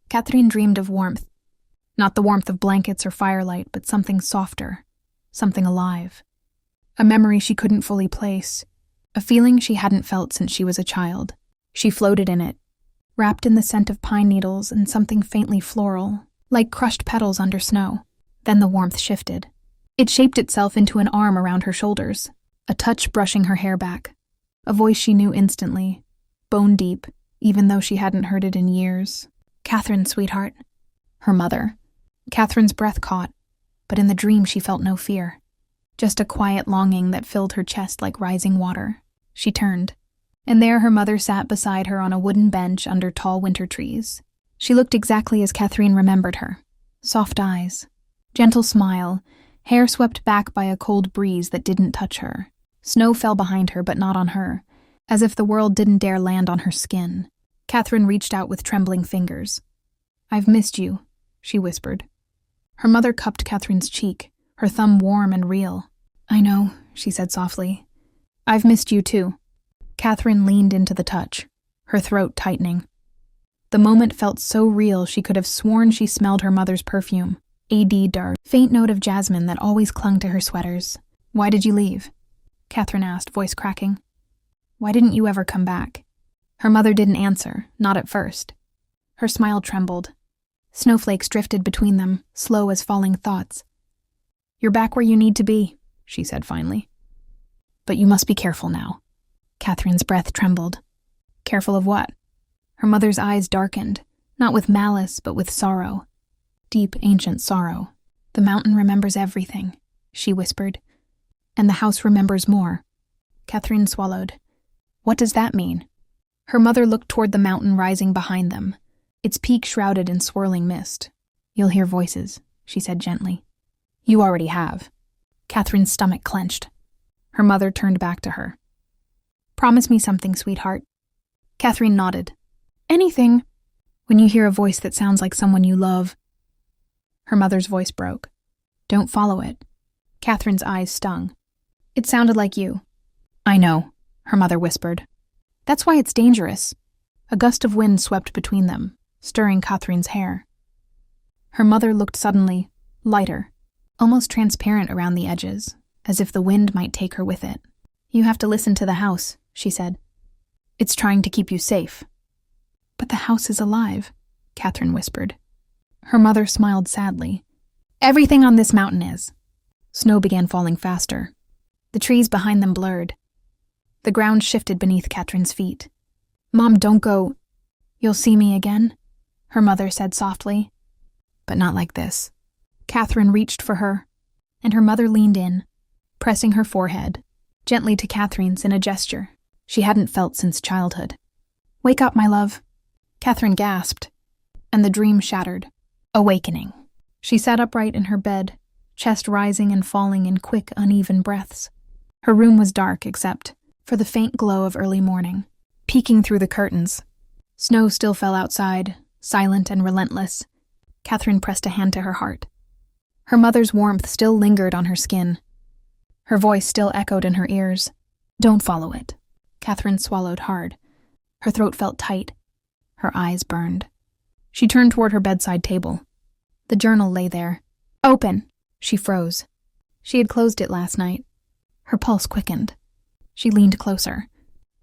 Kathrin dreamed of warmth. Not the warmth of blankets or firelight, but something softer, something alive. A memory she couldn't fully place, a feeling she hadn't felt since she was a child. She floated in it, wrapped in the scent of pine needles and something faintly floral, like crushed petals under snow. Then the warmth shifted. It shaped itself into an arm around her shoulders, a touch brushing her hair back, a voice she knew instantly, bone deep, even though she hadn't heard it in years. "Kathrin, sweetheart." Her mother. Kathrin's breath caught, but in the dream she felt no fear, just a quiet longing that filled her chest like rising water. She turned, and there her mother sat beside her on a wooden bench under tall winter trees. She looked exactly as Kathrin remembered her. Soft eyes, gentle smile, hair swept back by a cold breeze that didn't touch her. Snow fell behind her, but not on her, as if the world didn't dare land on her skin. Kathrin reached out with trembling fingers. "I've missed you," she whispered. Her mother cupped Kathrin's cheek, her thumb warm and real. "I know," she said softly. "I've missed you too." Kathrin leaned into the touch, her throat tightening. The moment felt so real she could have sworn she smelled her mother's perfume, A.D. Dark, faint note of jasmine that always clung to her sweaters. "Why did you leave?" Kathrin asked, voice cracking. "Why didn't you ever come back?" Her mother didn't answer, not at first. Her smile trembled. Snowflakes drifted between them, slow as falling thoughts. "You're back where you need to be," she said finally. "But you must be careful now." Kathrin's breath trembled. Careful of what? Her mother's eyes darkened, not with malice, but with sorrow. Deep, ancient sorrow. "The mountain remembers everything," she whispered. "And the house remembers more." Kathrin swallowed. "What does that mean?" Her mother looked toward the mountain rising behind them, its peak shrouded in swirling mist. "You'll hear voices," she said gently. "You already have." Kathrin's stomach clenched. Her mother turned back to her. "Promise me something, sweetheart." Kathrin nodded. "Anything." "When you hear a voice that sounds like someone you love." Her mother's voice broke. "Don't follow it." Kathrin's eyes stung. "It sounded like you." "I know," her mother whispered. "That's why it's dangerous." A gust of wind swept between them, stirring Kathrin's hair. Her mother looked suddenly lighter, almost transparent around the edges, as if the wind might take her with it. "You have to listen to the house," she said. "It's trying to keep you safe." "But the house is alive," Kathrin whispered. Her mother smiled sadly. "Everything on this mountain is." Snow began falling faster. The trees behind them blurred. The ground shifted beneath Kathrin's feet. "Mom, don't go. You'll see me again," her mother said softly. "But not like this." Kathrin reached for her, and her mother leaned in, pressing her forehead, gently to Kathrin's in a gesture she hadn't felt since childhood. "Wake up, my love." Kathrin gasped, and the dream shattered. Awakening. She sat upright in her bed, chest rising and falling in quick, uneven breaths. Her room was dark except for the faint glow of early morning, peeking through the curtains. Snow still fell outside, silent and relentless. Kathrin pressed a hand to her heart. Her mother's warmth still lingered on her skin. Her voice still echoed in her ears. "Don't follow it." Kathrin swallowed hard. Her throat felt tight. Her eyes burned. She turned toward her bedside table. The journal lay there. Open! She froze. She had closed it last night. Her pulse quickened. She leaned closer.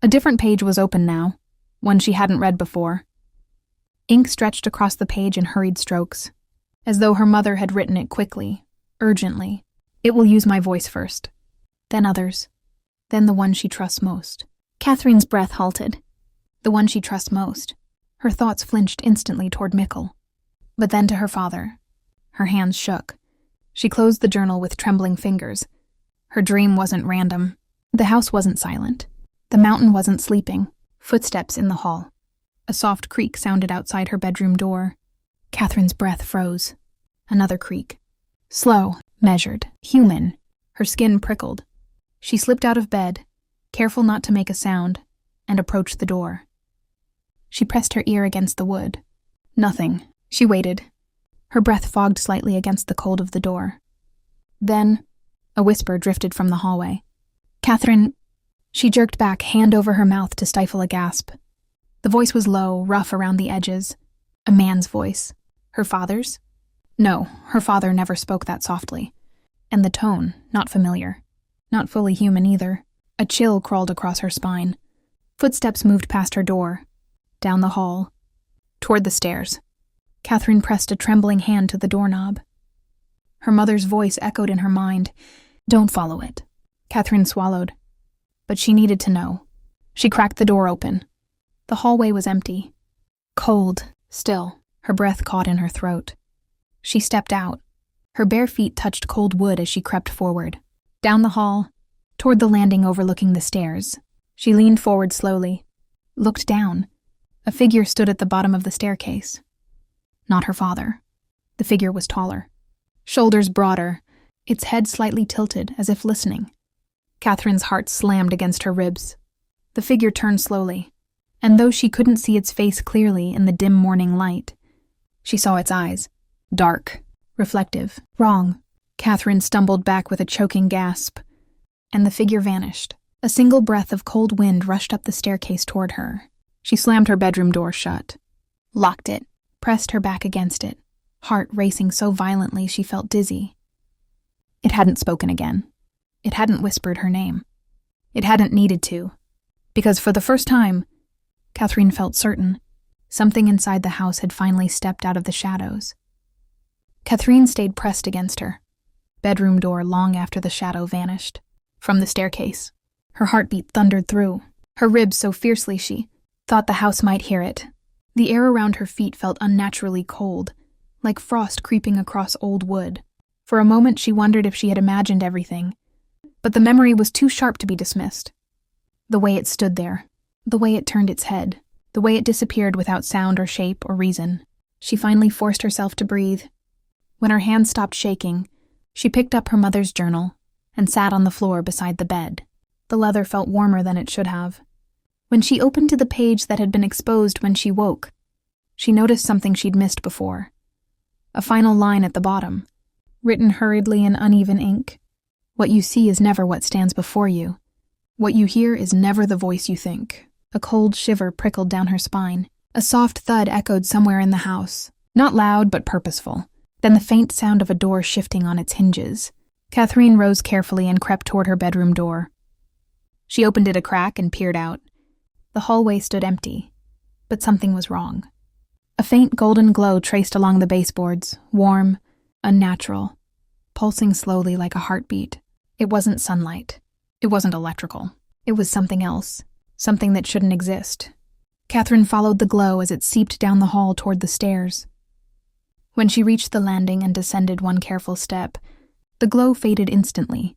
A different page was open now, one she hadn't read before. Ink stretched across the page in hurried strokes, as though her mother had written it quickly, urgently. "It will use my voice first, then others, then the one she trusts most." Kathrin's breath halted. The one she trusts most. Her thoughts flinched instantly toward Mikkel, but then to her father. Her hands shook. She closed the journal with trembling fingers. Her dream wasn't random. The house wasn't silent. The mountain wasn't sleeping. Footsteps in the hall. A soft creak sounded outside her bedroom door. Kathrin's breath froze. Another creak. Slow, measured, human. Her skin prickled. She slipped out of bed, careful not to make a sound, and approached the door. She pressed her ear against the wood. Nothing. She waited. Her breath fogged slightly against the cold of the door. Then, a whisper drifted from the hallway. "Kathrin." She jerked back, hand over her mouth to stifle a gasp. The voice was low, rough around the edges. A man's voice. Her father's? No, her father never spoke that softly. And the tone, not familiar. Not fully human either. A chill crawled across her spine. Footsteps moved past her door. Down the hall. Toward the stairs. Kathrin pressed a trembling hand to the doorknob. Her mother's voice echoed in her mind. Don't follow it. Kathrin swallowed. But she needed to know. She cracked the door open. The hallway was empty. Cold, still, her breath caught in her throat. She stepped out. Her bare feet touched cold wood as she crept forward. Down the hall, toward the landing overlooking the stairs. She leaned forward slowly. Looked down. A figure stood at the bottom of the staircase. Not her father. The figure was taller. Shoulders broader, its head slightly tilted as if listening. Kathrin's heart slammed against her ribs. The figure turned slowly, and though she couldn't see its face clearly in the dim morning light, she saw its eyes. Dark, reflective, wrong. Kathrin stumbled back with a choking gasp, and the figure vanished. A single breath of cold wind rushed up the staircase toward her. She slammed her bedroom door shut, locked it, pressed her back against it, heart racing so violently she felt dizzy. It hadn't spoken again. It hadn't whispered her name. It hadn't needed to, because for the first time, Kathrin felt certain something inside the house had finally stepped out of the shadows. Kathrin stayed pressed against her bedroom door long after the shadow vanished. From the staircase, her heartbeat thundered through, her ribs so fiercely she thought the house might hear it. The air around her feet felt unnaturally cold, like frost creeping across old wood. For a moment she wondered if she had imagined everything, but the memory was too sharp to be dismissed. The way it stood there, the way it turned its head, the way it disappeared without sound or shape or reason. She finally forced herself to breathe. When her hands stopped shaking, she picked up her mother's journal and sat on the floor beside the bed. The leather felt warmer than it should have. When she opened to the page that had been exposed when she woke, she noticed something she'd missed before. A final line at the bottom, written hurriedly in uneven ink. What you see is never what stands before you. What you hear is never the voice you think. A cold shiver prickled down her spine. A soft thud echoed somewhere in the house. Not loud, but purposeful. Then the faint sound of a door shifting on its hinges. Kathrin rose carefully and crept toward her bedroom door. She opened it a crack and peered out. The hallway stood empty, but something was wrong. A faint golden glow traced along the baseboards, warm, unnatural, pulsing slowly like a heartbeat. It wasn't sunlight. It wasn't electrical. It was something else, something that shouldn't exist. Kathrin followed the glow as it seeped down the hall toward the stairs. When she reached the landing and descended one careful step, the glow faded instantly,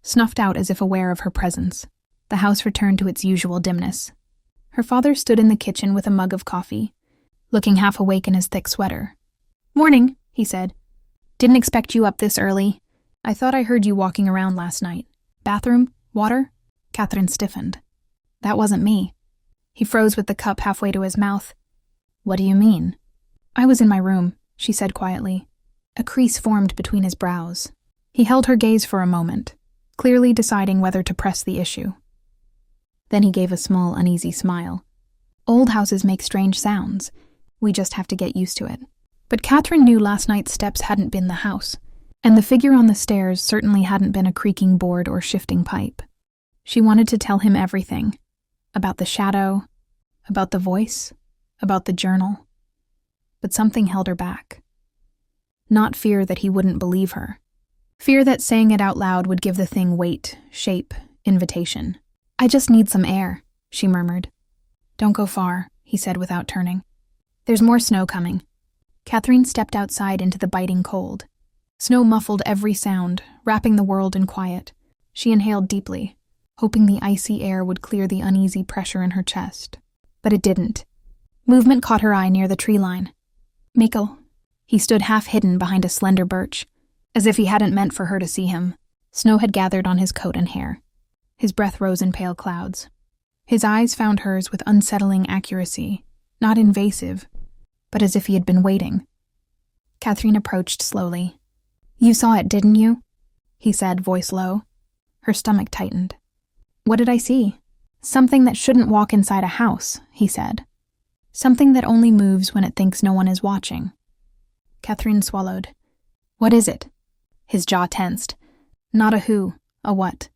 snuffed out as if aware of her presence. The house returned to its usual dimness. Her father stood in the kitchen with a mug of coffee, looking half awake in his thick sweater. "Morning," he said. "Didn't expect you up this early. I thought I heard you walking around last night. Bathroom? Water?" Kathrin stiffened. "That wasn't me." He froze with the cup halfway to his mouth. "What do you mean?" "I was in my room," she said quietly. A crease formed between his brows. He held her gaze for a moment, clearly deciding whether to press the issue. Then he gave a small, uneasy smile. "Old houses make strange sounds. We just have to get used to it." But Kathrin knew last night's steps hadn't been the house, and the figure on the stairs certainly hadn't been a creaking board or shifting pipe. She wanted to tell him everything. About the shadow, about the voice, about the journal. But something held her back. Not fear that he wouldn't believe her. Fear that saying it out loud would give the thing weight, shape, invitation. "I just need some air," she murmured. "Don't go far," he said without turning. "There's more snow coming." Kathrin stepped outside into the biting cold. Snow muffled every sound, wrapping the world in quiet. She inhaled deeply, hoping the icy air would clear the uneasy pressure in her chest. But it didn't. Movement caught her eye near the tree line. Mikkel. He stood half hidden behind a slender birch, as if he hadn't meant for her to see him. Snow had gathered on his coat and hair. His breath rose in pale clouds. His eyes found hers with unsettling accuracy, not invasive, but as if he had been waiting. Kathrin approached slowly. "You saw it, didn't you?" he said, voice low. Her stomach tightened. "What did I see?" "Something that shouldn't walk inside a house," he said. Something that only moves when it thinks no one is watching. Kathrin swallowed. What is it? His jaw tensed. Not a who, a what.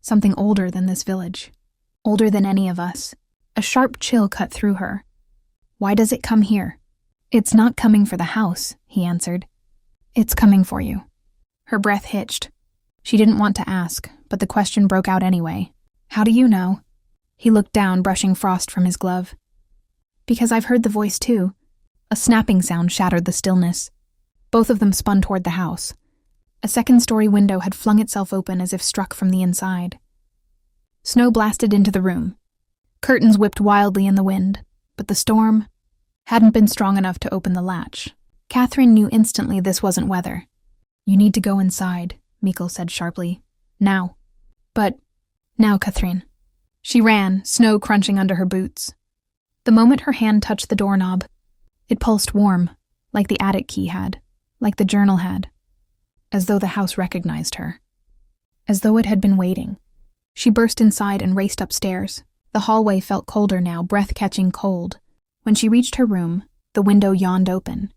Something older than this village. Older than any of us. A sharp chill cut through her. Why does it come here? It's not coming for the house, he answered. It's coming for you. Her breath hitched. She didn't want to ask, but the question broke out anyway. How do you know? He looked down, brushing frost from his glove. Because I've heard the voice too. A snapping sound shattered the stillness. Both of them spun toward the house. A second-story window had flung itself open as if struck from the inside. Snow blasted into the room. Curtains whipped wildly in the wind, but the storm hadn't been strong enough to open the latch. Kathrin knew instantly this wasn't weather. You need to go inside, Mikkel said sharply. Now. But now, Kathrin. She ran, snow crunching under her boots. The moment her hand touched the doorknob, it pulsed warm, like the attic key had, like the journal had, as though the house recognized her, as though it had been waiting. She burst inside and raced upstairs. The hallway felt colder now, breath-catching cold. When she reached her room, the window yawned open,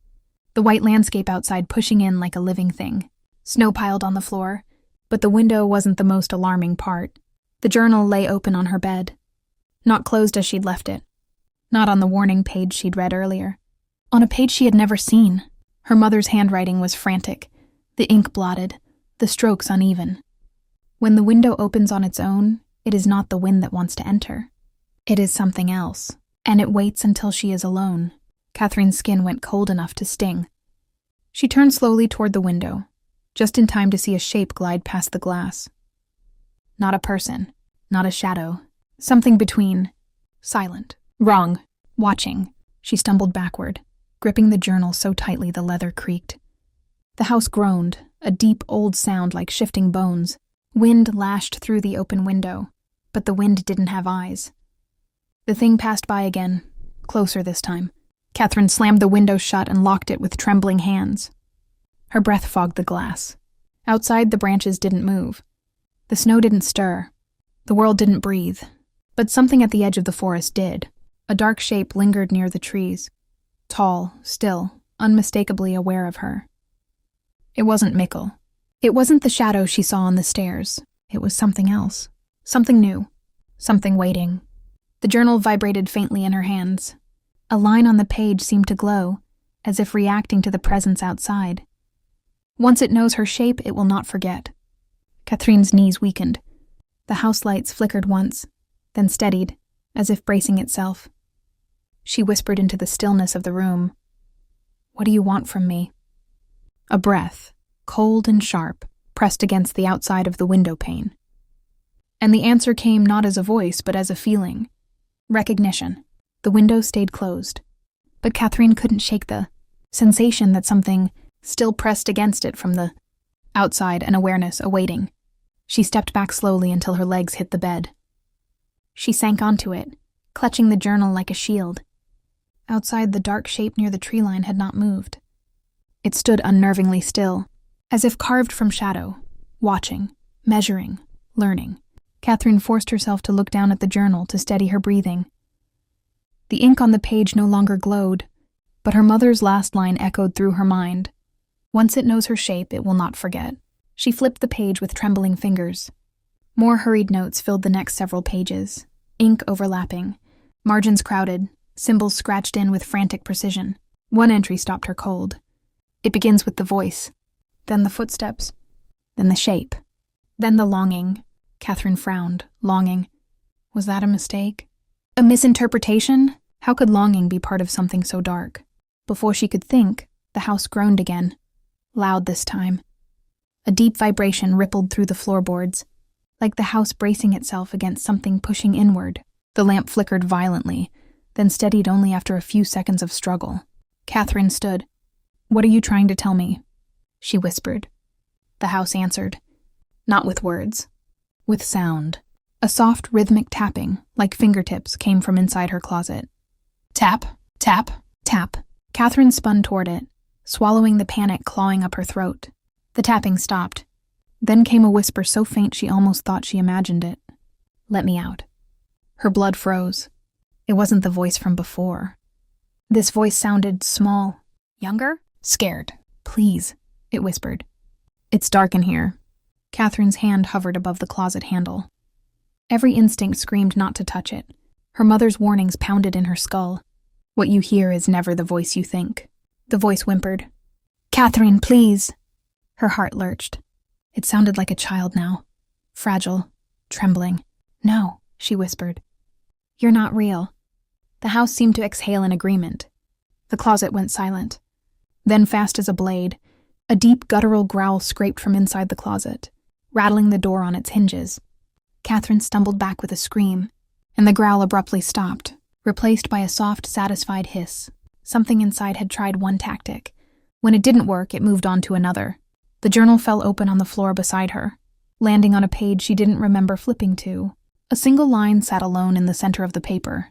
the white landscape outside pushing in like a living thing. Snow piled on the floor, but the window wasn't the most alarming part. The journal lay open on her bed, not closed as she'd left it, not on the warning page she'd read earlier. On a page she had never seen. Her mother's handwriting was frantic, the ink blotted, the strokes uneven. When the window opens on its own, it is not the wind that wants to enter. It is something else, and it waits until she is alone. Kathrin's skin went cold enough to sting. She turned slowly toward the window, just in time to see a shape glide past the glass. Not a person, not a shadow, something between. Silent. Wrong. Watching. She stumbled backward, gripping the journal so tightly the leather creaked. The house groaned, a deep old sound like shifting bones. Wind lashed through the open window, but the wind didn't have eyes. The thing passed by again, closer this time. Kathrin slammed the window shut and locked it with trembling hands. Her breath fogged the glass. Outside, the branches didn't move. The snow didn't stir. The world didn't breathe. But something at the edge of the forest did. A dark shape lingered near the trees. Tall, still, unmistakably aware of her. It wasn't Mikkel. It wasn't the shadow she saw on the stairs. It was something else. Something new. Something waiting. The journal vibrated faintly in her hands. A line on the page seemed to glow, as if reacting to the presence outside. Once it knows her shape, it will not forget. Kathrin's knees weakened. The house lights flickered once, then steadied, as if bracing itself. She whispered into the stillness of the room. What do you want from me? A breath, cold and sharp, pressed against the outside of the window pane. And the answer came not as a voice, but as a feeling. Recognition. The window stayed closed, but Kathrin couldn't shake the sensation that something still pressed against it from the outside, an awareness awaiting. She stepped back slowly until her legs hit the bed. She sank onto it, clutching the journal like a shield. Outside, the dark shape near the tree line had not moved. It stood unnervingly still, as if carved from shadow, watching, measuring, learning. Kathrin forced herself to look down at the journal to steady her breathing. The ink on the page no longer glowed, but her mother's last line echoed through her mind. Once it knows her shape, it will not forget. She flipped the page with trembling fingers. More hurried notes filled the next several pages, ink overlapping, margins crowded, symbols scratched in with frantic precision. One entry stopped her cold. It begins with the voice, then the footsteps, then the shape, then the longing. Kathrin frowned, longing. Was that a mistake? A misinterpretation? How could longing be part of something so dark? Before she could think, the house groaned again, loud this time. A deep vibration rippled through the floorboards, like the house bracing itself against something pushing inward. The lamp flickered violently, then steadied only after a few seconds of struggle. Kathrin stood. What are you trying to tell me? She whispered. The house answered. Not with words. With sound. A soft, rhythmic tapping, like fingertips, came from inside her closet. Tap, tap, tap. Kathrin spun toward it, swallowing the panic clawing up her throat. The tapping stopped. Then came a whisper so faint she almost thought she imagined it. Let me out. Her blood froze. It wasn't the voice from before. This voice sounded small. Younger? Scared. Please, it whispered. It's dark in here. Kathrin's hand hovered above the closet handle. Every instinct screamed not to touch it. Her mother's warnings pounded in her skull. What you hear is never the voice you think. The voice whimpered. Kathrin, please. Her heart lurched. It sounded like a child now. Fragile, trembling. No, she whispered. You're not real. The house seemed to exhale in agreement. The closet went silent. Then, fast as a blade, a deep guttural growl scraped from inside the closet, rattling the door on its hinges. Kathrin stumbled back with a scream, and the growl abruptly stopped, replaced by a soft, satisfied hiss. Something inside had tried one tactic. When it didn't work, it moved on to another. The journal fell open on the floor beside her, landing on a page she didn't remember flipping to. A single line sat alone in the center of the paper.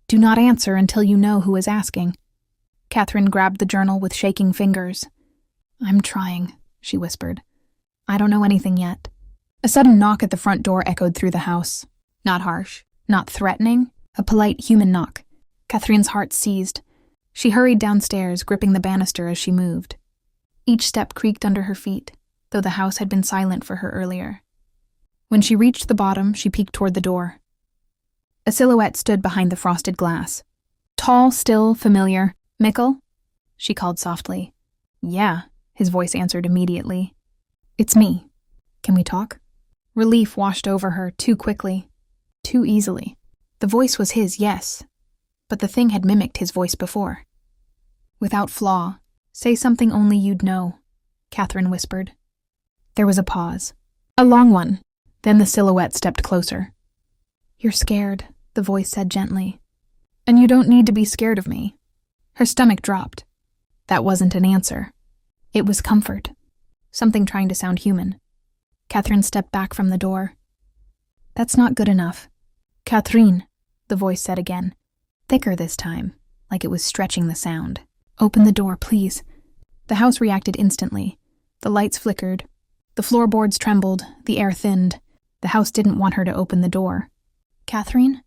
Do not answer until you know who is asking. Kathrin grabbed the journal with shaking fingers. I'm trying, she whispered. I don't know anything yet. A sudden knock at the front door echoed through the house. Not harsh, not threatening, a polite human knock. Kathrin's heart seized. She hurried downstairs, gripping the banister as she moved. Each step creaked under her feet, though the house had been silent for her earlier. When she reached the bottom, she peeked toward the door. A silhouette stood behind the frosted glass. Tall, still, familiar. Mikkel? She called softly. Yeah, his voice answered immediately. It's me. Can we talk? Relief washed over her too quickly, too easily. The voice was his, yes, but the thing had mimicked his voice before. Without flaw, say something only you'd know, Kathrin whispered. There was a pause. A long one. Then the silhouette stepped closer. You're scared, the voice said gently. And you don't need to be scared of me. Her stomach dropped. That wasn't an answer. It was comfort. Something trying to sound human. Kathrin stepped back from the door. That's not good enough. Kathrin, the voice said again. Thicker this time, like it was stretching the sound. Open the door, please. The house reacted instantly. The lights flickered. The floorboards trembled. The air thinned. The house didn't want her to open the door. Kathrin?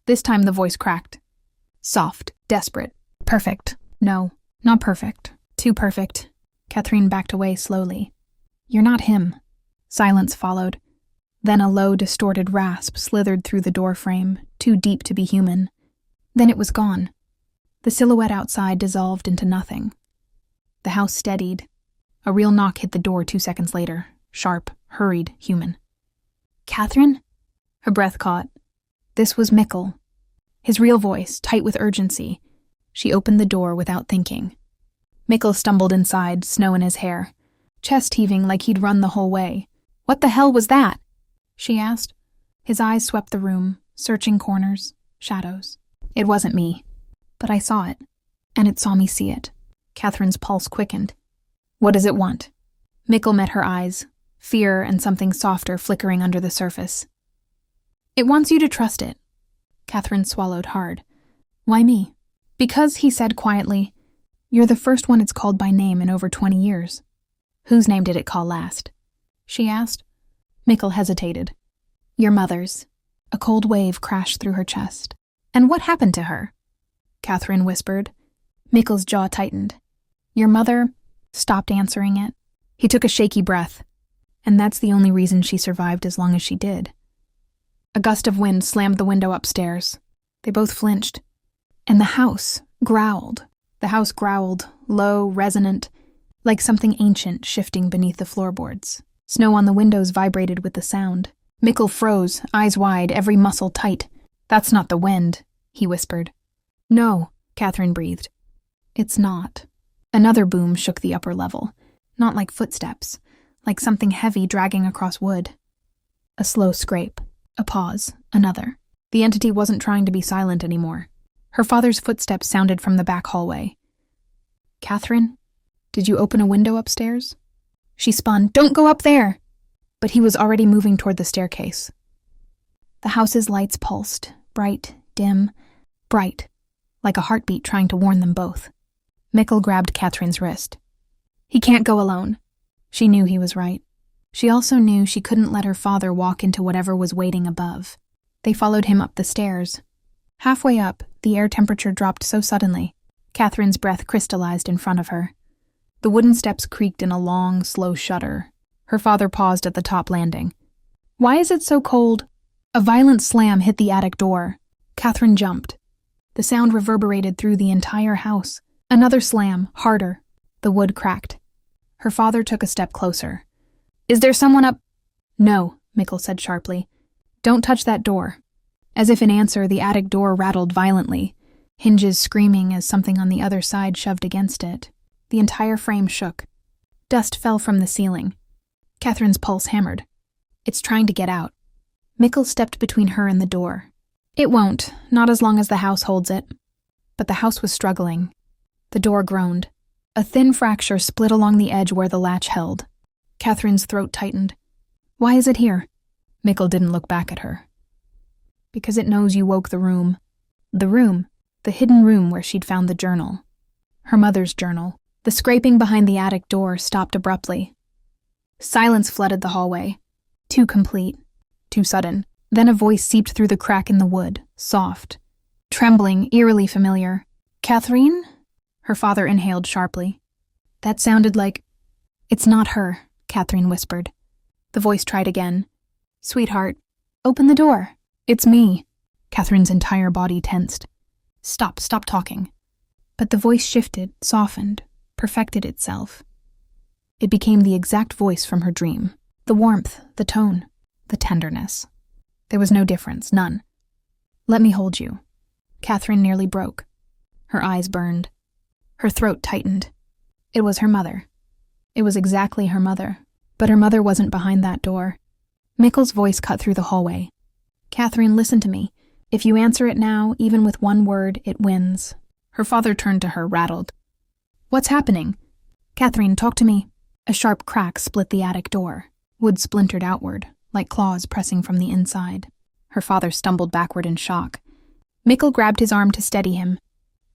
This time the voice cracked. Soft, desperate. Perfect. No, not perfect. Too perfect. Kathrin backed away slowly. You're not him. Silence followed. Then a low, distorted rasp slithered through the door frame, too deep to be human. Then it was gone. The silhouette outside dissolved into nothing. The house steadied. A real knock hit the door 2 seconds later. Sharp, hurried, human. Kathrin? Her breath caught. This was Mikkel. His real voice, tight with urgency. She opened the door without thinking. Mikkel stumbled inside, snow in his hair, chest heaving like he'd run the whole way. What the hell was that? She asked. His eyes swept the room, searching corners, shadows. It wasn't me, but I saw it, and it saw me see it. Kathrin's pulse quickened. What does it want? Mikkel met her eyes, fear and something softer flickering under the surface. It wants you to trust it. Kathrin swallowed hard. Why me? Because, he said quietly, you're the first one it's called by name in over 20 years. Whose name did it call last? She asked. Mikkel hesitated. Your mother's. A cold wave crashed through her chest. And what happened to her? Kathrin whispered. Mikkel's jaw tightened. Your mother stopped answering it. He took a shaky breath. And that's the only reason she survived as long as she did. A gust of wind slammed the window upstairs. They both flinched. And the house growled. The house growled, low, resonant, like something ancient shifting beneath the floorboards. Snow on the windows vibrated with the sound. Mikkel froze, eyes wide, every muscle tight. That's not the wind, he whispered. No, Kathrin breathed. It's not. Another boom shook the upper level. Not like footsteps, like something heavy dragging across wood. A slow scrape. A pause. Another. The entity wasn't trying to be silent anymore. Her father's footsteps sounded from the back hallway. Kathrin, did you open a window upstairs? She spun. Don't go up there! But he was already moving toward the staircase. The house's lights pulsed, bright, dim, bright, like a heartbeat trying to warn them both. Mikkel grabbed Kathrin's wrist. He can't go alone. She knew he was right. She also knew she couldn't let her father walk into whatever was waiting above. They followed him up the stairs. Halfway up, the air temperature dropped so suddenly. Kathrin's breath crystallized in front of her. The wooden steps creaked in a long, slow shudder. Her father paused at the top landing. "Why is it so cold?" A violent slam hit the attic door. Kathrin jumped. The sound reverberated through the entire house. Another slam, harder. The wood cracked. Her father took a step closer. "Is there someone up?" "No," Mikkel said sharply. "Don't touch that door." As if in answer, the attic door rattled violently, hinges screaming as something on the other side shoved against it. The entire frame shook. Dust fell from the ceiling. Kathrin's pulse hammered. "It's trying to get out." Mikkel stepped between her and the door. "It won't, not as long as the house holds it." But the house was struggling. The door groaned. A thin fracture split along the edge where the latch held. Kathrin's throat tightened. "Why is it here?" Mikkel didn't look back at her. "Because it knows you woke the room." The room, the hidden room where she'd found the journal. Her mother's journal. The scraping behind the attic door stopped abruptly. Silence flooded the hallway. Too complete. Too sudden. Then a voice seeped through the crack in the wood, soft, trembling, eerily familiar. "Kathrin?" Her father inhaled sharply. That sounded like... "It's not her," Kathrin whispered. The voice tried again. "Sweetheart, open the door. It's me." Kathrin's entire body tensed. Stop talking." But the voice shifted, softened, perfected itself. It became the exact voice from her dream. The warmth, the tone, the tenderness. There was no difference, none. "Let me hold you." Kathrin nearly broke. Her eyes burned. Her throat tightened. It was her mother. It was exactly her mother. But her mother wasn't behind that door. Mikkel's voice cut through the hallway. "Kathrin, listen to me. If you answer it now, even with one word, it wins." Her father turned to her, rattled. "What's happening?" "Kathrin, talk to me." A sharp crack split the attic door. Wood splintered outward, like claws pressing from the inside. Her father stumbled backward in shock. Mikkel grabbed his arm to steady him.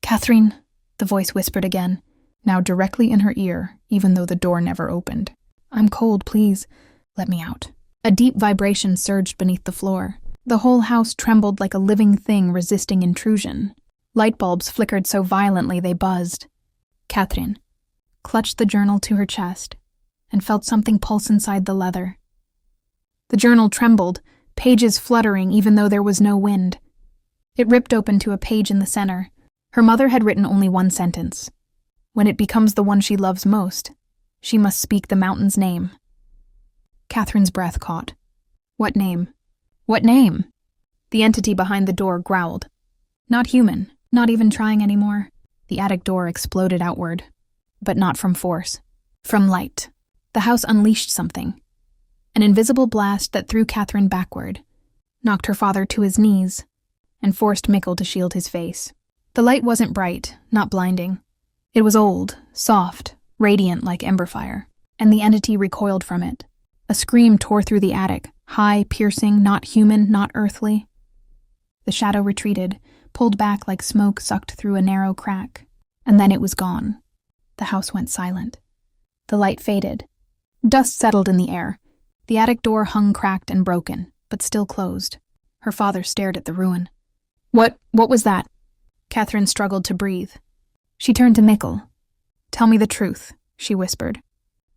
"Kathrin," the voice whispered again, now directly in her ear, even though the door never opened. "I'm cold, please. Let me out." A deep vibration surged beneath the floor. The whole house trembled like a living thing resisting intrusion. Light bulbs flickered so violently they buzzed. Kathrin clutched the journal to her chest and felt something pulse inside the leather. The journal trembled, pages fluttering even though there was no wind. It ripped open to a page in the center. Her mother had written only one sentence. When it becomes the one she loves most, she must speak the mountain's name. Kathrin's breath caught. What name? What name? The entity behind the door growled. Not human, not even trying anymore. The attic door exploded outward, but not from force. From light. The house unleashed something. An invisible blast that threw Kathrin backward, knocked her father to his knees, and forced Mikkel to shield his face. The light wasn't bright, not blinding. It was old, soft, radiant like ember fire, and the entity recoiled from it. A scream tore through the attic, high, piercing, not human, not earthly. The shadow retreated, pulled back like smoke sucked through a narrow crack, and then it was gone. The house went silent. The light faded. Dust settled in the air. The attic door hung cracked and broken, but still closed. Her father stared at the ruin. What was that?" Kathrin struggled to breathe. She turned to Mikkel. "Tell me the truth," she whispered.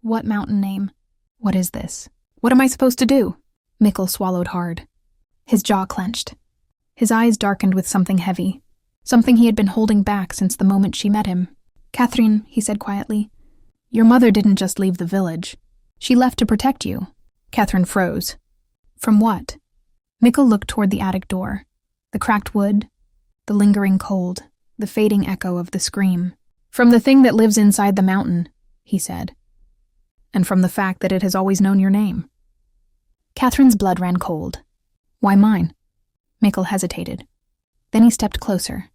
"What mountain name? What is this? What am I supposed to do?" Mikkel swallowed hard. His jaw clenched. His eyes darkened with something heavy, something he had been holding back since the moment she met him. "Kathrin," he said quietly, "your mother didn't just leave the village. She left to protect you." Kathrin froze. From what? Mikkel looked toward the attic door. The cracked wood, the lingering cold, the fading echo of the scream. "From the thing that lives inside the mountain," he said. "And from the fact that it has always known your name." Kathrin's blood ran cold. "Why mine?" Mikkel hesitated. Then he stepped closer.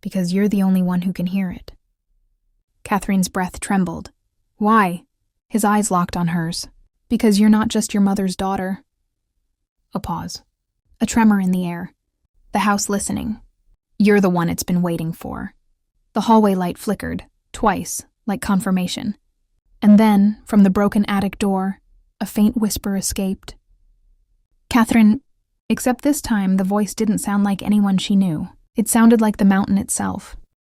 "Because you're the only one who can hear it." Kathrin's breath trembled. "Why?" His eyes locked on hers. "Because you're not just your mother's daughter." A pause. A tremor in the air. The house listening. "You're the one it's been waiting for." The hallway light flickered, twice, like confirmation. And then, from the broken attic door, a faint whisper escaped. "Kathrin," except this time the voice didn't sound like anyone she knew. It sounded like the mountain itself.